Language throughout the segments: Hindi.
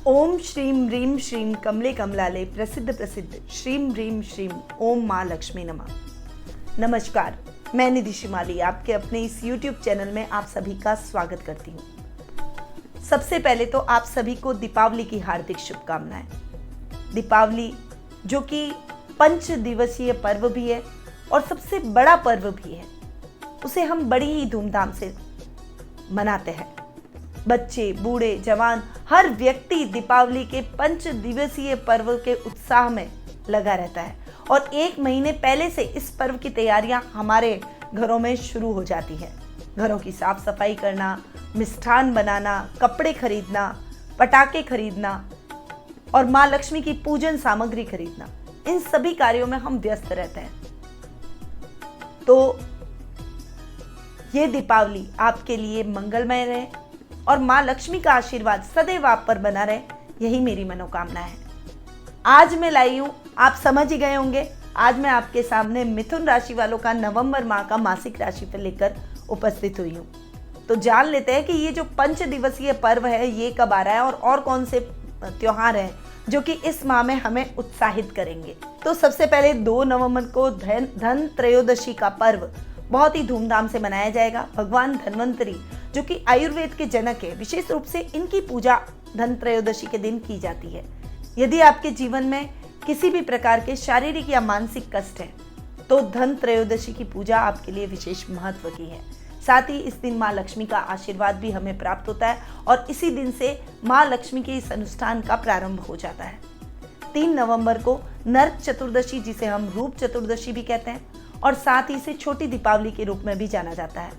ओम श्रीम ह्रीम श्रीम कमले कमलाले प्रसिद्ध प्रसिद्ध श्रीम ह्रीम श्रीम ओम माँ लक्ष्मी नमः। नमस्कार, मैं निधि शिमाली आपके अपने इस YouTube चैनल में आप सभी का स्वागत करती हूँ। सबसे पहले तो आप सभी को दीपावली की हार्दिक शुभकामनाएं। दीपावली जो कि 5 दिवसीय पर्व भी है और सबसे बड़ा पर्व भी है, उसे हम बड़ी ही धूमधाम से मनाते हैं। बच्चे, बूढ़े, जवान, हर व्यक्ति दीपावली के 5 दिवसीय पर्व के उत्साह में लगा रहता है और 1 महीने पहले से इस पर्व की तैयारियां हमारे घरों में शुरू हो जाती है। घरों की साफ सफाई करना, मिष्ठान बनाना, कपड़े खरीदना, पटाखे खरीदना और माँ लक्ष्मी की पूजन सामग्री खरीदना, इन सभी कार्यों में हम व्यस्त रहते हैं। तो ये दीपावली आपके लिए मंगलमय रहे और माँ लक्ष्मी का आशीर्वाद सदैव आप पर बना रहे, यही मेरी मनोकामना है। आज मैं लाई हूँ, आप समझ ही गए होंगे, आज मैं आपके सामने मिथुन राशि वालों का नवंबर माह का मासिक राशि पर लेकर उपस्थित हुई हूँ। तो जान लेते हैं कि ये जो 5 दिवसीय पर्व है ये कब आ रहा है और कौन से त्योहार हैं जो कि इस माह में हमें उत्साहित करेंगे। तो सबसे पहले 2 नवंबर को धन त्रयोदशी का पर्व बहुत ही धूमधाम से मनाया जाएगा। भगवान धन्वंतरी जो कि आयुर्वेद के जनक है, विशेष रूप से इनकी पूजा धन त्रयोदशी के दिन की जाती है। यदि आपके जीवन में किसी भी प्रकार के शारीरिक या मानसिक कष्ट है तो धन त्रयोदशी की पूजा आपके लिए विशेष महत्व की है। साथ ही इस दिन माँ लक्ष्मी का आशीर्वाद भी हमें प्राप्त होता है और इसी दिन से माँ लक्ष्मी के इस अनुष्ठान का प्रारंभ हो जाता है। 3 नवंबर को नरक चतुर्दशी, जिसे हम रूप चतुर्दशी भी कहते हैं और साथ ही इसे छोटी दीपावली के रूप में भी जाना जाता है,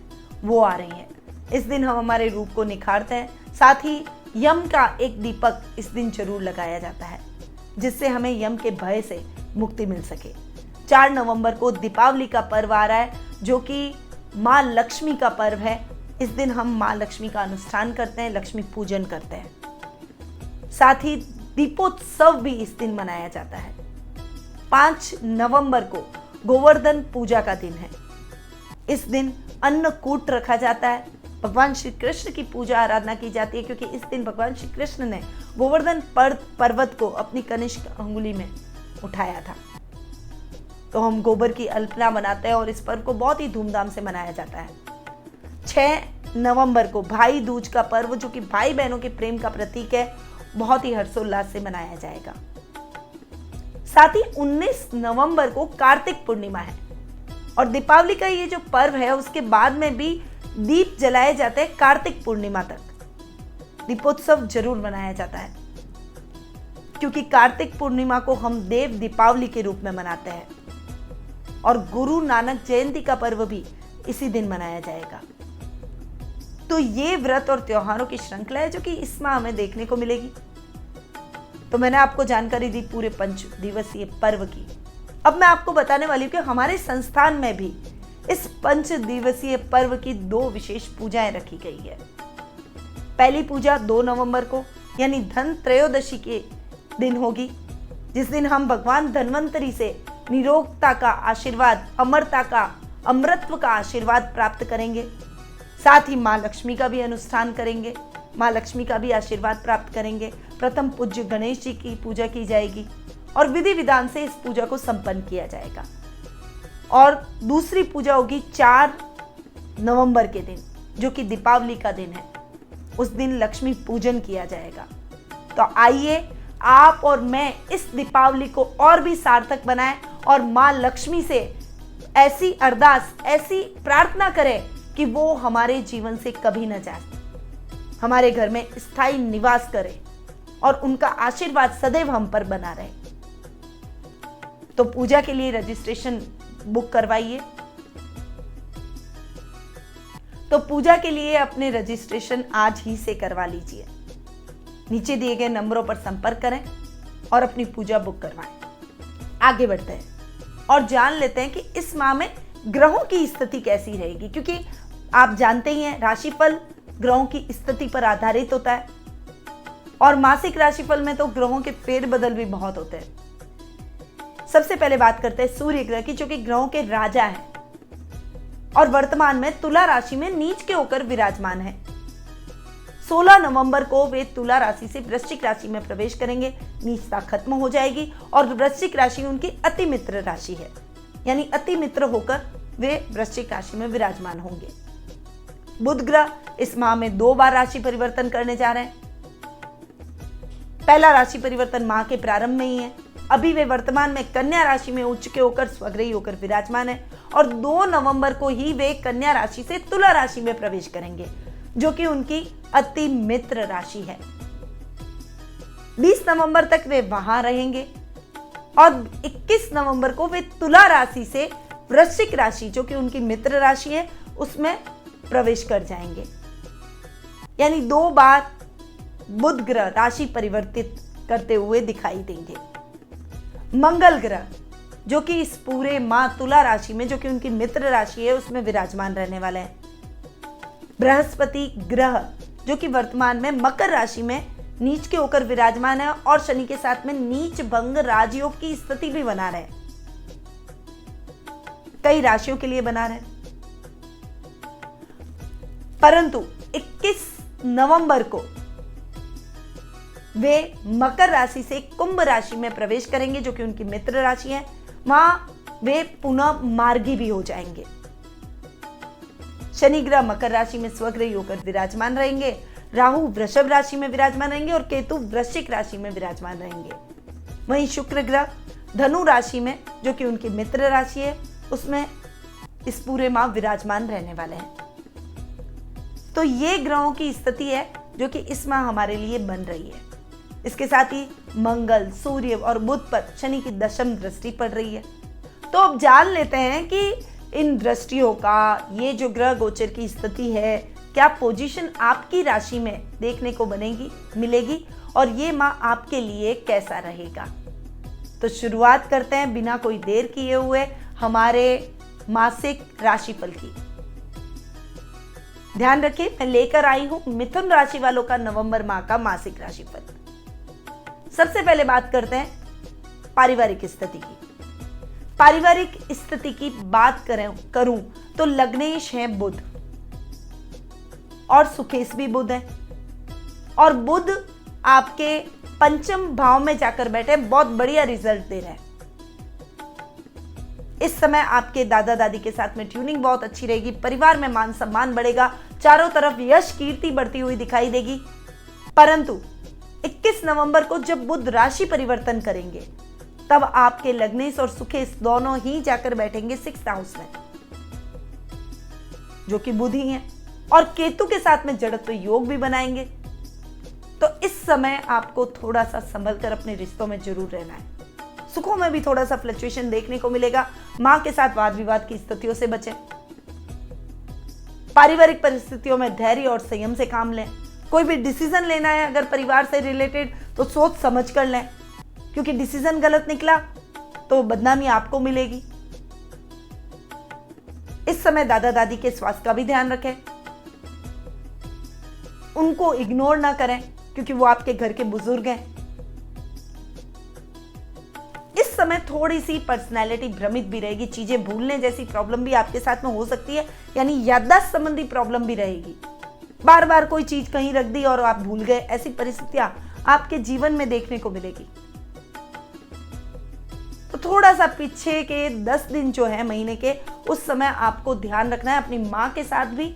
वो आ रही है। इस दिन हम हमारे रूप को निखारते हैं। साथ ही यम का एक दीपक इस दिन जरूर लगाया जाता है जिससे हमें यम के भय से मुक्ति मिल सके। 4 नवंबर को दीपावली का पर्व आ रहा है जो कि माँ लक्ष्मी का पर्व है। इस दिन हम माँ लक्ष्मी का अनुष्ठान करते हैं, लक्ष्मी पूजन करते हैं। साथ ही दीपोत्सव भी इस दिन मनाया जाता है। 5 नवंबर को गोवर्धन पूजा का दिन है। इस दिन अन्नकूट रखा जाता है, भगवान श्री कृष्ण की पूजा आराधना की जाती है क्योंकि इस दिन भगवान श्री कृष्ण ने गोवर्धन पर्वत को अपनी कनिष्क अंगुली में उठाया था। तो हम गोबर की अल्पना बनाते हैं और इस पर्व को बहुत ही धूमधाम से मनाया जाता है। 6 नवंबर को भाई दूज का पर्व जो कि भाई बहनों के प्रेम का प्रतीक है, बहुत ही हर्षोल्लास से मनाया जाएगा। साथ ही 19 नवंबर को कार्तिक पूर्णिमा है और दीपावली का ये जो पर्व है उसके बाद में भी दीप जलाए जाते हैं। कार्तिक पूर्णिमा तक दीपोत्सव जरूर मनाया जाता है क्योंकि कार्तिक पूर्णिमा को हम देव दीपावली के रूप में मनाते हैं और गुरु नानक जयंती का पर्व भी इसी दिन मनाया जाएगा। तो ये व्रत और त्योहारों की श्रृंखला है जो कि इस माह हमें देखने को मिलेगी। तो मैंने आपको जानकारी दी पूरे 5 दिवसीय पर्व की। अब मैं आपको बताने वाली हूँ कि हमारे संस्थान में भी इस 5 दिवसीय पर्व की 2 विशेष पूजाएं रखी गई है। पहली पूजा 2 नवंबर को यानी धन त्रयोदशी के दिन होगी, जिस दिन हम भगवान धन्वंतरी से निरोगता का आशीर्वाद, अमरता का, अमृतत्व का आशीर्वाद प्राप्त करेंगे। साथ ही माँ लक्ष्मी का भी अनुष्ठान करेंगे, माँ लक्ष्मी का भी आशीर्वाद प्राप्त करेंगे। प्रथम पूज्य गणेश जी की पूजा की जाएगी और विधि विधान से इस पूजा को संपन्न किया जाएगा। और दूसरी पूजा होगी 4 नवंबर के दिन जो कि दीपावली का दिन है। उस दिन लक्ष्मी पूजन किया जाएगा। तो आइए आप और मैं इस दीपावली को और भी सार्थक बनाएं और माँ लक्ष्मी से ऐसी अरदास, ऐसी प्रार्थना करें कि वो हमारे जीवन से कभी न जाए, हमारे घर में स्थायी निवास करे और उनका आशीर्वाद सदैव हम पर बना रहे। तो पूजा के लिए रजिस्ट्रेशन बुक करवाइए। तो पूजा के लिए अपने रजिस्ट्रेशन आज ही से करवा लीजिए। नीचे दिए गए नंबरों पर संपर्क करें और अपनी पूजा बुक करवाएं। आगे बढ़ते हैं और जान लेते हैं कि इस माह में ग्रहों की स्थिति कैसी रहेगी, क्योंकि आप जानते ही हैं राशिफल ग्रहों की स्थिति पर आधारित होता है और मासिक राशिफल में तो ग्रहों के फेरबदल भी बहुत होते हैं। सबसे पहले बात करते हैं सूर्य ग्रह की, जो कि ग्रहों के राजा है और वर्तमान में तुला राशि में नीच के होकर विराजमान है। 16 नवंबर को वे तुला राशि से वृश्चिक राशि में प्रवेश करेंगे, नीचता खत्म हो जाएगी और वृश्चिक राशि उनकी अति मित्र राशि है, यानी अति मित्र होकर वे वृश्चिक राशि में विराजमान होंगे। बुध ग्रह इस माह में 2 बार राशि परिवर्तन करने जा रहे हैं। पहला राशि परिवर्तन माह के प्रारंभ में ही है। अभी वे वर्तमान में कन्या राशि में उच्च के होकर स्वग्रही होकर विराजमान है और 2 नवंबर को ही वे कन्या राशि से तुला राशि में प्रवेश करेंगे, जो कि उनकी अति मित्र राशि है। 20 नवंबर तक वे वहां रहेंगे और 21 नवंबर को वे तुला राशि से वृश्चिक राशि, जो कि उनकी मित्र राशि है, उसमें प्रवेश कर जाएंगे। यानी 2 बार बुध ग्रह राशि परिवर्तित करते हुए दिखाई देंगे। मंगल ग्रह जो कि इस पूरे माह तुला राशि में, जो कि उनकी मित्र राशि है, उसमें विराजमान रहने वाले हैं। बृहस्पति ग्रह जो कि वर्तमान में मकर राशि में नीच के होकर विराजमान है और शनि के साथ में नीच भंग राजयोग की स्थिति भी बना रहे, कई राशियों के लिए बना रहे। परंतु 21 नवंबर को वे मकर राशि से कुंभ राशि में प्रवेश करेंगे, जो कि उनकी मित्र राशि है। वहां वे पुनः मार्गी भी हो जाएंगे। शनि ग्रह मकर राशि में स्वग्रही होकर विराजमान रहेंगे, राहु वृषभ राशि में विराजमान रहेंगे और केतु वृश्चिक राशि में विराजमान रहेंगे। वहीं शुक्र ग्रह धनु राशि में, जो कि उनकी मित्र राशि है, उसमें इस पूरे माह विराजमान रहने वाले हैं। तो ये ग्रहों की स्थिति है जो कि इस माह हमारे लिए बन रही है। इसके साथ ही मंगल, सूर्य और बुध पर शनि की दशम दृष्टि पड़ रही है। तो अब जान लेते हैं कि इन दृष्टियों का, ये जो ग्रह गोचर की स्थिति है, क्या पोजीशन आपकी राशि में देखने को मिलेगी और ये माह आपके लिए कैसा रहेगा। तो शुरुआत करते हैं बिना कोई देर किए हुए हमारे मासिक राशिफल की। ध्यान रखिए, मैं लेकर आई हूं मिथुन राशि वालों का नवंबर माह का मासिक राशिफल। सबसे पहले बात करते हैं पारिवारिक स्थिति की। पारिवारिक स्थिति की बात करूं तो लग्नेश है बुध और सुखेश भी बुध है और बुध आपके पंचम भाव में जाकर बैठे, बहुत बढ़िया रिजल्ट दे रहे हैं। इस समय आपके दादा दादी के साथ में ट्यूनिंग बहुत अच्छी रहेगी, परिवार में मान सम्मान बढ़ेगा, चारों तरफ यश कीर्ति बढ़ती हुई दिखाई देगी। परंतु 21 नवंबर को जब बुध राशि परिवर्तन करेंगे, तब आपके लग्नेश और सुखेश दोनों ही जाकर बैठेंगे 6th हाउस में, जो कि बुध ही है, और केतु के साथ में जड़त्व योग भी बनाएंगे। तो इस समय आपको थोड़ा सा संभल कर अपने रिश्तों में जरूर रहना है। सुखों में भी थोड़ा सा फ्लक्चुएशन देखने को मिलेगा। मां के साथ वाद विवाद की स्थितियों से बचें। पारिवारिक परिस्थितियों में धैर्य और संयम से काम लें। कोई भी डिसीजन लेना है अगर परिवार से रिलेटेड, तो सोच समझ कर लें, क्योंकि डिसीजन गलत निकला तो बदनामी आपको मिलेगी। इस समय दादा दादी के स्वास्थ्य का भी ध्यान रखें, उनको इग्नोर ना करें, क्योंकि वो आपके घर के बुजुर्ग हैं। इस समय थोड़ी सी पर्सनैलिटी भ्रमित भी रहेगी, चीजें भूलने जैसी प्रॉब्लम भी आपके साथ में हो सकती है, यानी याददाश्त संबंधी प्रॉब्लम भी रहेगी। बार बार कोई चीज कहीं रख दी और आप भूल गए, ऐसी परिस्थितियां आपके जीवन में देखने को मिलेगी। तो थोड़ा सा पीछे के 10 दिन जो है महीने के, उस समय आपको ध्यान रखना है। अपनी मां के साथ भी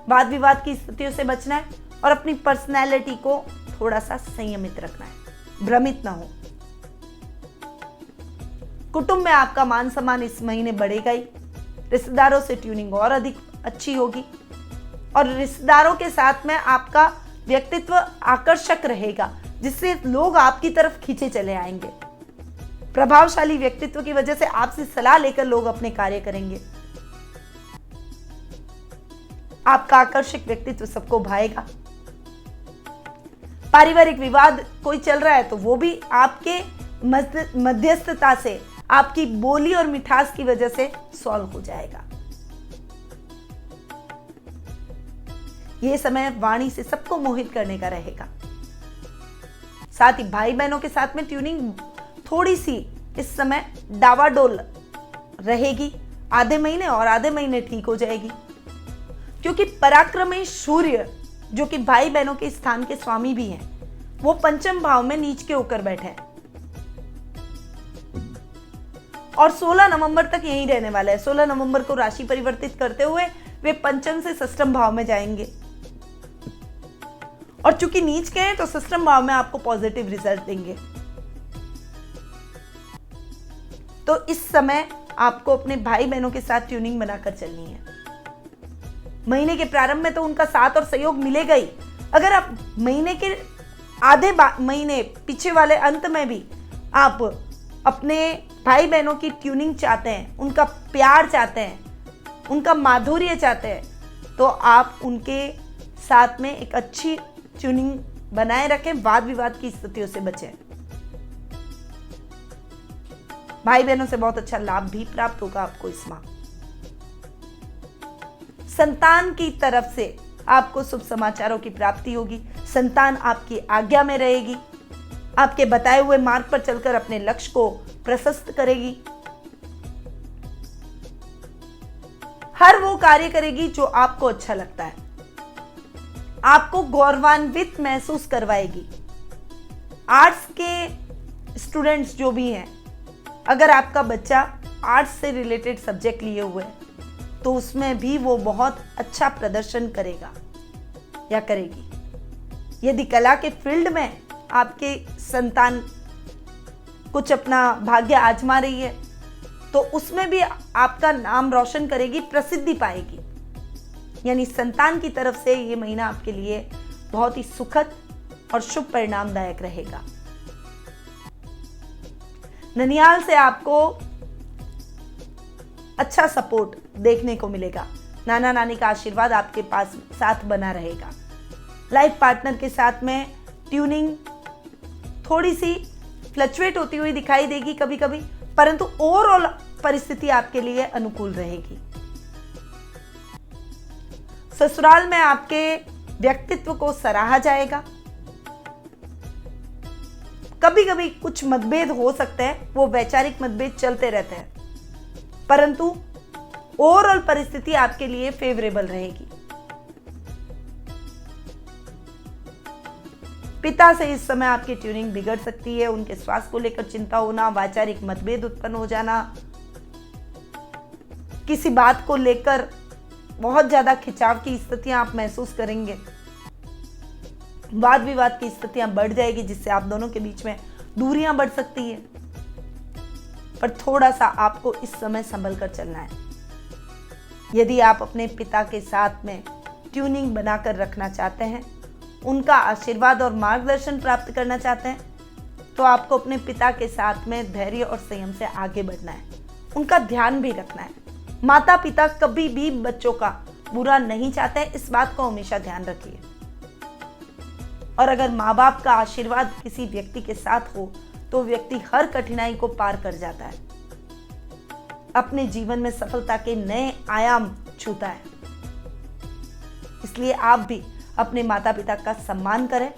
वाद विवाद की स्थितियों से बचना है और अपनी पर्सनैलिटी को थोड़ा सा संयमित रखना है, भ्रमित ना हो। कुटुंब में आपका मान सम्मान इस महीने बढ़ेगा ही। रिश्तेदारों से ट्यूनिंग और अधिक अच्छी होगी और रिश्तेदारों के साथ में आपका व्यक्तित्व आकर्षक रहेगा, जिससे लोग आपकी तरफ खींचे चले आएंगे। प्रभावशाली व्यक्तित्व की वजह से आपसे सलाह लेकर लोग अपने कार्य करेंगे। आपका आकर्षक व्यक्तित्व सबको भाएगा। पारिवारिक विवाद कोई चल रहा है तो वो भी आपके मध्यस्थता से, आपकी बोली और मिठास की वजह से सॉल्व हो जाएगा। यह समय वाणी से सबको मोहित करने का रहेगा। साथ ही भाई बहनों के साथ में ट्यूनिंग थोड़ी सी इस समय डावाडोल रहेगी, आधे महीने और आधे महीने ठीक हो जाएगी, क्योंकि पराक्रमी सूर्य जो कि भाई बहनों के स्थान के स्वामी भी हैं, वो पंचम भाव में नीच के होकर बैठे हैं और 16 नवंबर तक यहीं रहने वाला है। 16 नवंबर को राशि परिवर्तित करते हुए वे पंचम से षष्ठम भाव में जाएंगे और चूंकि नीच के हैं तो षष्ठम भाव में आपको पॉजिटिव रिजल्ट देंगे। तो इस समय आपको अपने भाई बहनों के साथ ट्यूनिंग बनाकर चलनी है। महीने के प्रारंभ में तो उनका साथ और सहयोग मिलेगा ही। अगर आप महीने के आधे महीने पीछे वाले अंत में भी आप अपने भाई बहनों की ट्यूनिंग चाहते हैं, उनका प्यार चाहते हैं, उनका माधुर्य चाहते हैं, तो आप उनके साथ में एक अच्छी ट्यूनिंग बनाए रखें, वाद विवाद की स्थितियों से बचें। भाई बहनों से बहुत अच्छा लाभ भी प्राप्त होगा आपको इस माह। संतान की तरफ से आपको शुभ समाचारों की प्राप्ति होगी। संतान आपकी आज्ञा में रहेगी, आपके बताए हुए मार्ग पर चलकर अपने लक्ष्य को प्रशस्त करेगी। हर वो कार्य करेगी जो आपको अच्छा लगता है, आपको गौरवान्वित महसूस करवाएगी। आर्ट्स के स्टूडेंट्स जो भी हैं, अगर आपका बच्चा आर्ट्स से रिलेटेड सब्जेक्ट लिए हुए है तो उसमें भी वो बहुत अच्छा प्रदर्शन करेगा या करेगी। यदि कला के फील्ड में आपके संतान कुछ अपना भाग्य आजमा रही है तो उसमें भी आपका नाम रोशन करेगी, प्रसिद्धि पाएगी। यानी संतान की तरफ से ये महीना आपके लिए बहुत ही सुखद और शुभ परिणामदायक रहेगा। ननिहाल से आपको अच्छा सपोर्ट देखने को मिलेगा। नाना नानी का आशीर्वाद आपके पास साथ बना रहेगा। लाइफ पार्टनर के साथ में ट्यूनिंग थोड़ी सी फ्लक्चुएट होती हुई दिखाई देगी कभी कभी, परंतु ओवरऑल परिस्थिति आपके लिए अनुकूल रहेगी। ससुराल में आपके व्यक्तित्व को सराहा जाएगा। कभी कभी कुछ मतभेद हो सकते हैं, वो वैचारिक मतभेद चलते रहते हैं, परंतु ओवरऑल परिस्थिति आपके लिए फेवरेबल रहेगी। पिता से इस समय आपकी ट्यूनिंग बिगड़ सकती है। उनके स्वास्थ्य को लेकर चिंता होना, वैचारिक मतभेद उत्पन्न हो जाना, किसी बात को लेकर बहुत ज्यादा खिंचाव की स्थितियां आप महसूस करेंगे। वाद विवाद की स्थितियां बढ़ जाएगी, जिससे आप दोनों के बीच में दूरियां बढ़ सकती है। पर थोड़ा सा आपको इस समय संभल कर चलना है। यदि आप अपने पिता के साथ में ट्यूनिंग बनाकर रखना चाहते हैं, उनका आशीर्वाद और मार्गदर्शन प्राप्त करना चाहते हैं, तो आपको अपने पिता के साथ में धैर्य और संयम से आगे बढ़ना है। उनका ध्यान भी रखना है। माता पिता कभी भी बच्चों का बुरा नहीं चाहते, इस बात को हमेशा ध्यान रखिए। और अगर माँ बाप का आशीर्वाद किसी व्यक्ति के साथ हो तो व्यक्ति हर कठिनाई को पार कर जाता है, अपने जीवन में सफलता के नए आयाम छूता है। इसलिए आप भी अपने माता पिता का सम्मान करें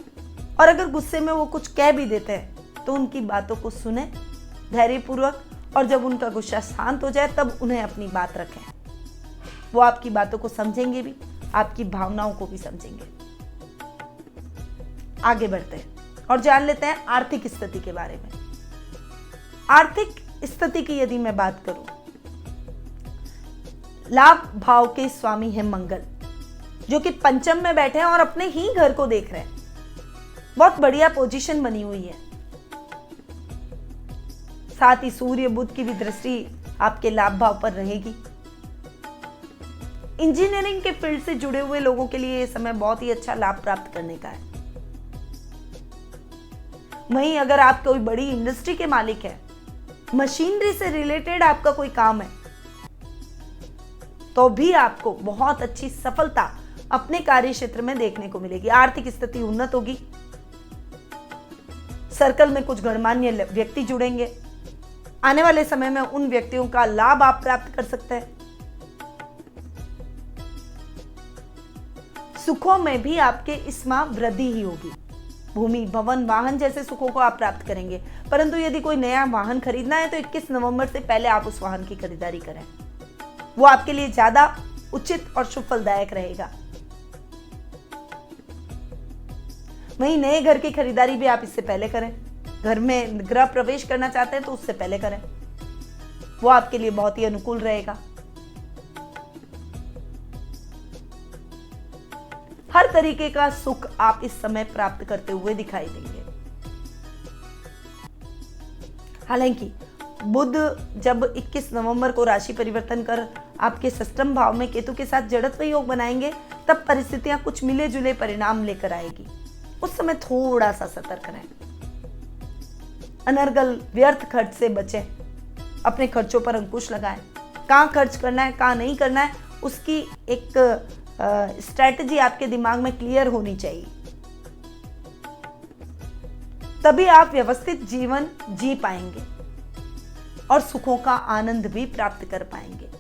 और अगर गुस्से में वो कुछ कह भी देते हैं तो उनकी बातों को सुने धैर्यपूर्वक, और जब उनका गुस्सा शांत हो जाए तब उन्हें अपनी बात रखें। वो आपकी बातों को समझेंगे भी, आपकी भावनाओं को भी समझेंगे। आगे बढ़ते हैं और जान लेते हैं आर्थिक स्थिति के बारे में। आर्थिक स्थिति की यदि मैं बात करूं, लाभ भाव के स्वामी है मंगल, जो कि पंचम में बैठे हैं और अपने ही घर को देख रहे हैं। बहुत बढ़िया पोजीशन बनी हुई है। साथ ही सूर्य बुध की भी दृष्टि आपके लाभ भाव पर रहेगी। इंजीनियरिंग के फील्ड से जुड़े हुए लोगों के लिए यह समय बहुत ही अच्छा लाभ प्राप्त करने का है। वहीं अगर आप कोई बड़ी इंडस्ट्री के मालिक हैं, मशीनरी से रिलेटेड आपका कोई काम है, तो भी आपको बहुत अच्छी सफलता अपने कार्य क्षेत्र में देखने को मिलेगी। आर्थिक स्थिति उन्नत होगी। सर्कल में कुछ गणमान्य व्यक्ति जुड़ेंगे। आने वाले समय में उन व्यक्तियों का लाभ आप प्राप्त कर सकते हैं। सुखों में भी आपके इस माह वृद्धि ही होगी। भूमि, भवन, वाहन जैसे सुखों को आप प्राप्त करेंगे। परंतु यदि कोई नया वाहन खरीदना है तो 21 नवंबर से पहले आप उस वाहन की खरीदारी करें। वो आपके लिए ज्यादा उचित और शुभ फलदायक रहेगा। वहीं नए घर की खरीदारी भी आप इससे पहले करें। घर में गृह प्रवेश करना चाहते हैं तो उससे पहले करें, वो आपके लिए बहुत ही अनुकूल रहेगा। हर तरीके का सुख आप इस समय प्राप्त करते हुए दिखाई देंगे। हालांकि बुध जब 21 नवंबर को राशि परिवर्तन कर आपके षष्ठम भाव में केतु के साथ जड़त्व योग बनाएंगे, तब परिस्थितियां कुछ मिले जुले परिणाम लेकर आएगी। उस समय थोड़ा सा सतर्क रहें, अनर्गल व्यर्थ खर्च से बचें, अपने खर्चों पर अंकुश लगाएं। कहाँ खर्च करना है, कहाँ नहीं करना है, उसकी एक स्ट्रैटेजी आपके दिमाग में क्लियर होनी चाहिए, तभी आप व्यवस्थित जीवन जी पाएंगे और सुखों का आनंद भी प्राप्त कर पाएंगे।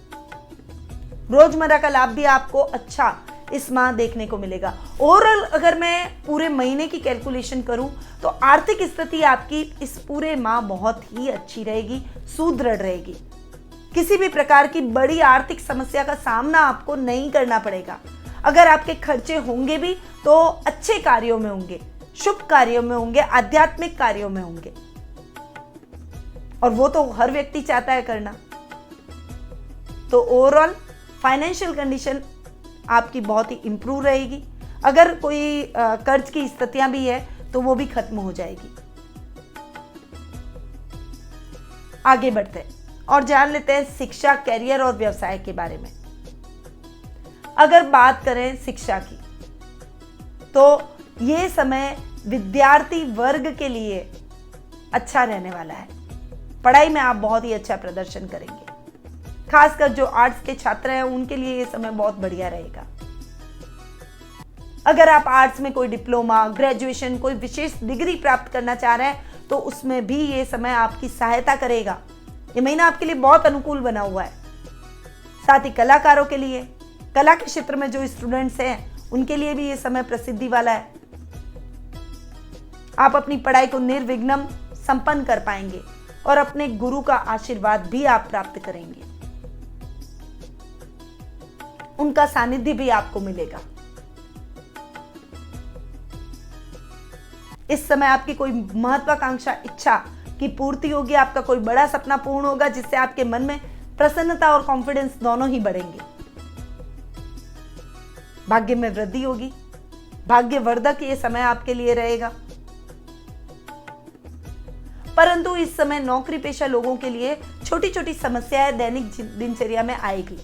रोजमर्रा का लाभ भी आपको अच्छा इस माह देखने को मिलेगा। ओवरऑल अगर मैं पूरे महीने की कैलकुलेशन करूं तो आर्थिक स्थिति आपकी इस पूरे माह बहुत ही अच्छी रहेगी, सुदृढ़ रहेगी। किसी भी प्रकार की बड़ी आर्थिक समस्या का सामना आपको नहीं करना पड़ेगा। अगर आपके खर्चे होंगे भी तो अच्छे कार्यों में होंगे, शुभ कार्यों में होंगे, आध्यात्मिक कार्यों में होंगे, और वो तो हर व्यक्ति चाहता है करना। तो ओवरऑल फाइनेंशियल कंडीशन आपकी बहुत ही इंप्रूव रहेगी। अगर कोई कर्ज की स्थितियां भी है तो वो भी खत्म हो जाएगी। आगे बढ़ते हैं और जान लेते हैं शिक्षा, कैरियर और व्यवसाय के बारे में। अगर बात करें शिक्षा की तो ये समय विद्यार्थी वर्ग के लिए अच्छा रहने वाला है। पढ़ाई में आप बहुत ही अच्छा प्रदर्शन करेंगे। खासकर जो आर्ट्स के छात्र हैं उनके लिए ये समय बहुत बढ़िया रहेगा। अगर आप आर्ट्स में कोई डिप्लोमा, ग्रेजुएशन, कोई विशेष डिग्री प्राप्त करना चाह रहे हैं तो उसमें भी ये समय आपकी सहायता करेगा। ये महीना आपके लिए बहुत अनुकूल बना हुआ है। साथ ही कलाकारों के लिए, कला के क्षेत्र में जो स्टूडेंट्स हैं उनके लिए भी ये समय प्रसिद्धि वाला है। आप अपनी पढ़ाई को निर्विघ्न संपन्न कर पाएंगे और अपने गुरु का आशीर्वाद भी आप प्राप्त करेंगे। उनका सानिध्य भी आपको मिलेगा। इस समय आपकी कोई महत्वाकांक्षा, इच्छा की पूर्ति होगी। आपका कोई बड़ा सपना पूर्ण होगा जिससे आपके मन में प्रसन्नता और कॉन्फिडेंस दोनों ही बढ़ेंगे। भाग्य में वृद्धि होगी। भाग्यवर्धक ये समय आपके लिए रहेगा। परंतु इस समय नौकरी पेशा लोगों के लिए छोटी छोटी समस्याएं दैनिक दिनचर्या में आएगी।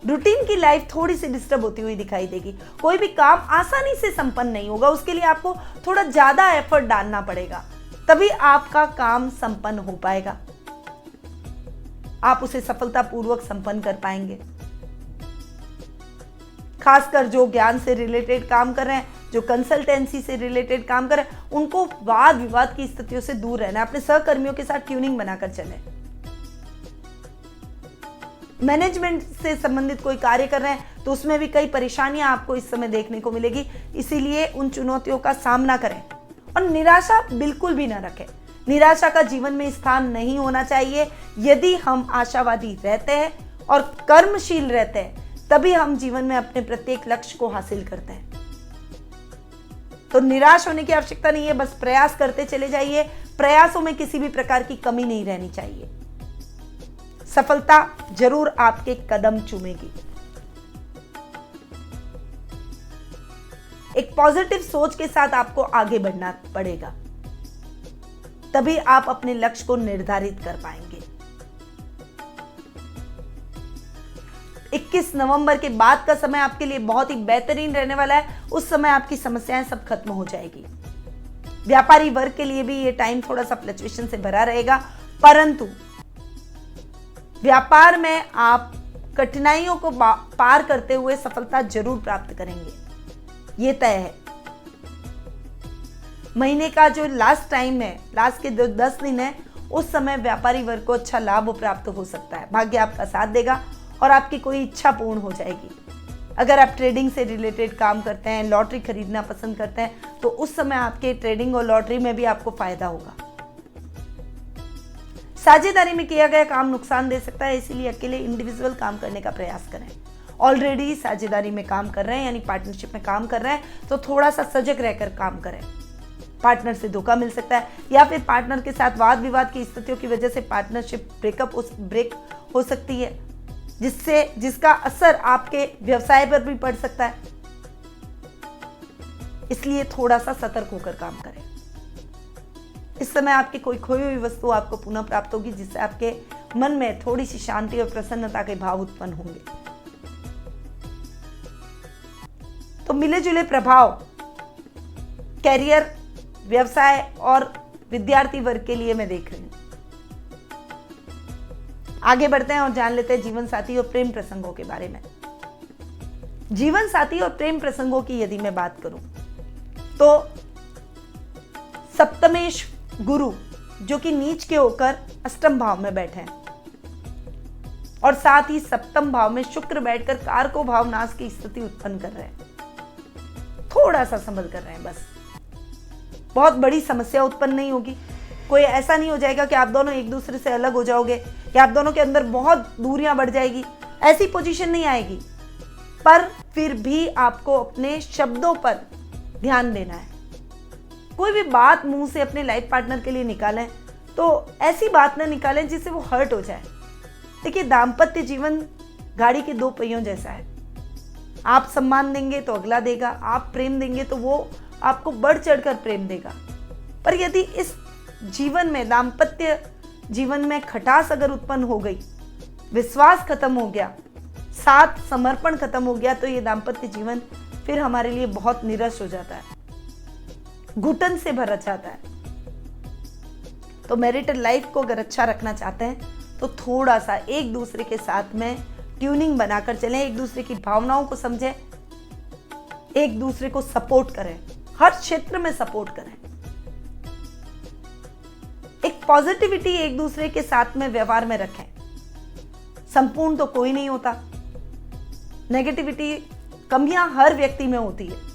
रूटीन की लाइफ थोड़ी सी डिस्टर्ब होती हुई दिखाई देगी। कोई भी काम आसानी से संपन्न नहीं होगा, उसके लिए आपको थोड़ा ज्यादा एफर्ट डालना पड़ेगा, तभी आपका काम संपन्न हो पाएगा। आप उसे सफलतापूर्वक संपन्न कर पाएंगे। खासकर जो ज्ञान से रिलेटेड काम कर रहे हैं, जो कंसल्टेंसी से रिलेटेड काम कर रहे हैं, उनको वाद विवाद की स्थितियों से दूर रहना है। अपने सहकर्मियों के साथ ट्यूनिंग बनाकर चलें। मैनेजमेंट से संबंधित कोई कार्य कर रहे हैं तो उसमें भी कई परेशानियां आपको इस समय देखने को मिलेगी, इसीलिए उन चुनौतियों का सामना करें और निराशा बिल्कुल भी ना रखें। निराशा का जीवन में स्थान नहीं होना चाहिए। यदि हम आशावादी रहते हैं और कर्मशील रहते हैं तभी हम जीवन में अपने प्रत्येक लक्ष्य को हासिल करते हैं। तो निराश होने की आवश्यकता नहीं है, बस प्रयास करते चले जाइए। प्रयासों में किसी भी प्रकार की कमी नहीं रहनी चाहिए। सफलता जरूर आपके कदम चूमेगी। एक पॉजिटिव सोच के साथ आपको आगे बढ़ना पड़ेगा, तभी आप अपने लक्ष्य को निर्धारित कर पाएंगे। 21 नवंबर के बाद का समय आपके लिए बहुत ही बेहतरीन रहने वाला है। उस समय आपकी समस्याएं सब खत्म हो जाएगी। व्यापारी वर्ग के लिए भी ये टाइम थोड़ा सा फ्लक्चुएशन से भरा रहेगा, परंतु व्यापार में आप कठिनाइयों को पार करते हुए सफलता जरूर प्राप्त करेंगे, ये तय है। महीने का जो लास्ट टाइम है, लास्ट के 10 दिन है, उस समय व्यापारी वर्ग को अच्छा लाभ प्राप्त हो सकता है। भाग्य आपका साथ देगा और आपकी कोई इच्छा पूर्ण हो जाएगी। अगर आप ट्रेडिंग से रिलेटेड काम करते हैं, लॉटरी खरीदना पसंद करते हैं, तो उस समय आपके ट्रेडिंग और लॉटरी में भी आपको फायदा होगा। साझेदारी में किया गया काम नुकसान दे सकता है, इसीलिए अकेले इंडिविजुअल काम करने का प्रयास करें। ऑलरेडी साझेदारी में काम कर रहे हैं यानी पार्टनरशिप में काम कर रहे हैं तो थोड़ा सा सजग रहकर काम करें। पार्टनर से धोखा मिल सकता है या फिर पार्टनर के साथ वाद विवाद की स्थितियों की वजह से पार्टनरशिप ब्रेक हो सकती है, जिसका असर आपके व्यवसाय पर भी पड़ सकता है। इसलिए थोड़ा सा सतर्क होकर काम करें। इस समय आपकी कोई खोई हुई वस्तु आपको पुनः प्राप्त होगी, जिससे आपके मन में थोड़ी सी शांति और प्रसन्नता के भाव उत्पन्न होंगे। तो मिले जुले प्रभाव कैरियर, व्यवसाय और विद्यार्थी वर्ग के लिए मैं देख रही हूं। आगे बढ़ते हैं और जान लेते हैं जीवन साथी और प्रेम प्रसंगों के बारे में। जीवन साथी और प्रेम प्रसंगों की यदि मैं बात करूं तो सप्तमेश गुरु जो कि नीच के होकर अष्टम भाव में बैठे हैं और साथ ही सप्तम भाव में शुक्र बैठकर कारको भाव नाश की स्थिति उत्पन्न कर रहे हैं। थोड़ा सा संभल कर रहे हैं, बस बहुत बड़ी समस्या उत्पन्न नहीं होगी। कोई ऐसा नहीं हो जाएगा कि आप दोनों एक दूसरे से अलग हो जाओगे या आप दोनों के अंदर बहुत दूरियां बढ़ जाएगी, ऐसी पोजीशन नहीं आएगी। पर फिर भी आपको अपने शब्दों पर ध्यान देना है। कोई भी बात मुंह से अपने लाइफ पार्टनर के लिए निकालें तो ऐसी बात ना निकालें जिससे वो हर्ट हो जाए। देखिए, दाम्पत्य जीवन गाड़ी के दो पहियों जैसा है। आप सम्मान देंगे तो अगला देगा, आप प्रेम देंगे तो वो आपको बढ़ चढ़कर प्रेम देगा। पर यदि इस जीवन में, दाम्पत्य जीवन में खटास अगर उत्पन्न हो गई, विश्वास खत्म हो गया, साथ समर्पण खत्म हो गया, तो ये दाम्पत्य जीवन फिर हमारे लिए बहुत निरस हो जाता है, घुटन से भर जाता है। तो मैरिटल लाइफ को अगर अच्छा रखना चाहते हैं तो थोड़ा सा एक दूसरे के साथ में ट्यूनिंग बनाकर चलें, एक दूसरे की भावनाओं को समझें, एक दूसरे को सपोर्ट करें, हर क्षेत्र में सपोर्ट करें। एक पॉजिटिविटी एक दूसरे के साथ में व्यवहार में रखें। संपूर्ण तो कोई नहीं होता, नेगेटिविटी, कमियां हर व्यक्ति में होती है।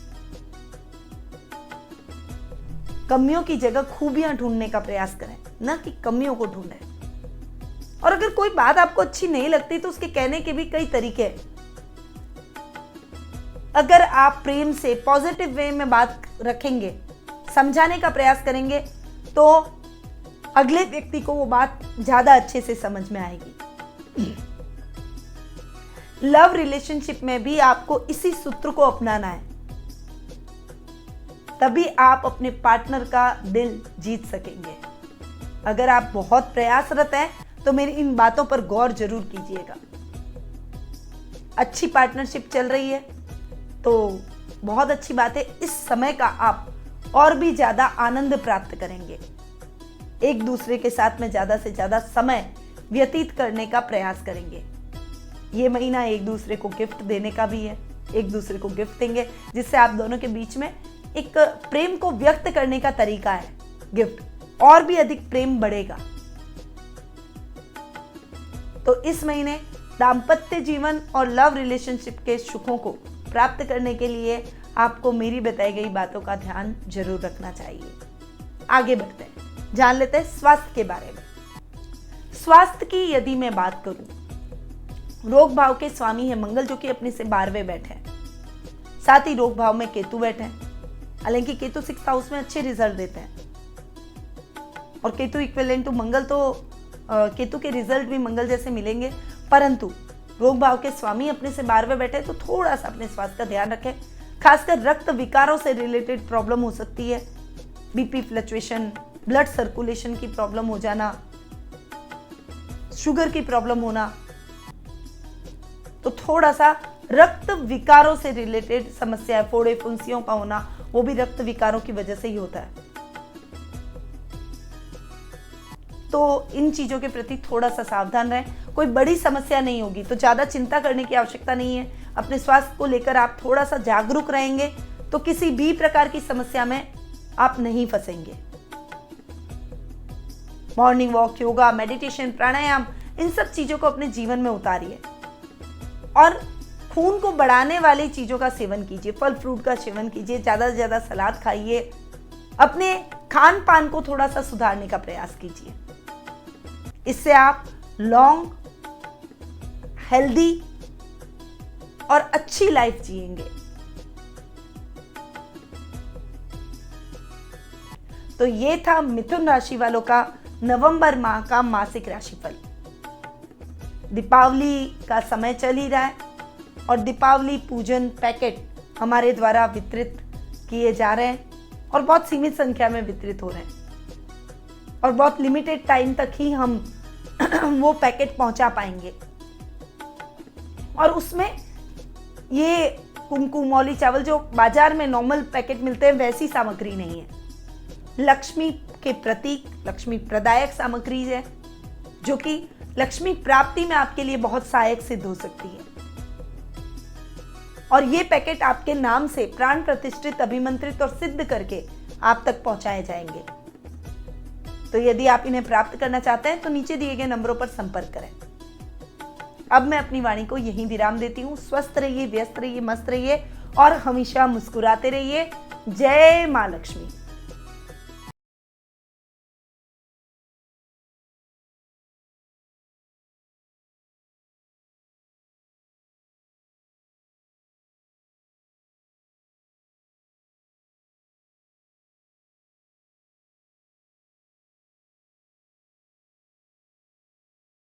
कमियों की जगह खूबियां ढूंढने का प्रयास करें, ना कि कमियों को ढूंढें। और अगर कोई बात आपको अच्छी नहीं लगती तो उसके कहने के भी कई तरीके हैं। अगर आप प्रेम से पॉजिटिव वे में बात रखेंगे, समझाने का प्रयास करेंगे, तो अगले व्यक्ति को वो बात ज्यादा अच्छे से समझ में आएगी। लव रिलेशनशिप में भी आपको इसी सूत्र को अपनाना है, तभी आप अपने पार्टनर का दिल जीत सकेंगे। अगर आप बहुत प्रयासरत हैं तो मेरी इन बातों पर गौर जरूर कीजिएगा। अच्छी पार्टनरशिप चल रही है तो बहुत अच्छी बात है। इस समय का आप और भी ज्यादा आनंद प्राप्त करेंगे। एक दूसरे के साथ में ज्यादा से ज्यादा समय व्यतीत करने का प्रयास करेंगे। ये महीना एक दूसरे को गिफ्ट देने का भी है। एक दूसरे को गिफ्ट देंगे जिससे आप दोनों के बीच में एक प्रेम को व्यक्त करने का तरीका है गिफ्ट, और भी अधिक प्रेम बढ़ेगा। तो इस महीने दाम्पत्य जीवन और लव रिलेशनशिप के सुखों को प्राप्त करने के लिए आपको मेरी बताई गई बातों का ध्यान जरूर रखना चाहिए। आगे बढ़ते हैं, जान लेते हैं स्वास्थ्य के बारे में। स्वास्थ्य की यदि मैं बात करूं, रोग भाव के स्वामी है मंगल, जो कि अपने से 12वें बैठे हैं। साथ ही रोग भाव में केतु बैठे हैं। हालांकि केतु 6th हाउस में अच्छे रिजल्ट देते हैं और केतु इक्विवेलेंट टू मंगल, तो केतु के रिजल्ट भी मंगल जैसे मिलेंगे। परंतु रोग भाव के स्वामी अपने से 12वें बैठे, तो थोड़ा सा अपने स्वास्थ्य का ध्यान रखें। खासकर रक्त विकारों से रिलेटेड प्रॉब्लम हो सकती है। बीपी फ्लक्चुएशन, ब्लड सर्कुलेशन की प्रॉब्लम हो जाना, शुगर की प्रॉब्लम होना, तो थोड़ा सा रक्त विकारों से रिलेटेड समस्या है। फोड़े फुंसियों का होना, वो भी रक्त विकारों की वजह से ही होता है। तो इन चीजों के प्रति थोड़ा सा सावधान रहें। कोई बड़ी समस्या नहीं होगी तो ज्यादा चिंता करने की आवश्यकता नहीं है। अपने स्वास्थ्य को लेकर आप थोड़ा सा जागरूक रहेंगे तो किसी भी प्रकार की समस्या में आप नहीं फंसेंगे। मॉर्निंग वॉक, योगा, मेडिटेशन, प्राणायाम, इन सब चीजों को अपने जीवन में उतारिए और खून को बढ़ाने वाली चीजों का सेवन कीजिए। फल फ्रूट का सेवन कीजिए, ज्यादा से ज्यादा सलाद खाइए। अपने खान पान को थोड़ा सा सुधारने का प्रयास कीजिए। इससे आप लॉन्ग, हेल्दी और अच्छी लाइफ जिएंगे। तो ये था मिथुन राशि वालों का नवंबर माह का मासिक राशिफल। दीपावली का समय चल ही रहा है और दीपावली पूजन पैकेट हमारे द्वारा वितरित किए जा रहे हैं और बहुत सीमित संख्या में वितरित हो रहे हैं और बहुत लिमिटेड टाइम तक ही हम वो पैकेट पहुंचा पाएंगे। और उसमें ये कुमकुम मौली चावल जो बाजार में नॉर्मल पैकेट मिलते हैं वैसी सामग्री नहीं है। लक्ष्मी के प्रतीक, लक्ष्मी प्रदायक सामग्री है जो कि लक्ष्मी प्राप्ति में आपके लिए बहुत सहायक सिद्ध हो सकती है। और ये पैकेट आपके नाम से प्राण प्रतिष्ठित, अभिमंत्रित और सिद्ध करके आप तक पहुंचाए जाएंगे। तो यदि आप इन्हें प्राप्त करना चाहते हैं तो नीचे दिए गए नंबरों पर संपर्क करें। अब मैं अपनी वाणी को यहीं विराम देती हूँ। स्वस्थ रहिए, व्यस्त रहिए, मस्त रहिए और हमेशा मुस्कुराते रहिए। जय मां लक्ष्मी।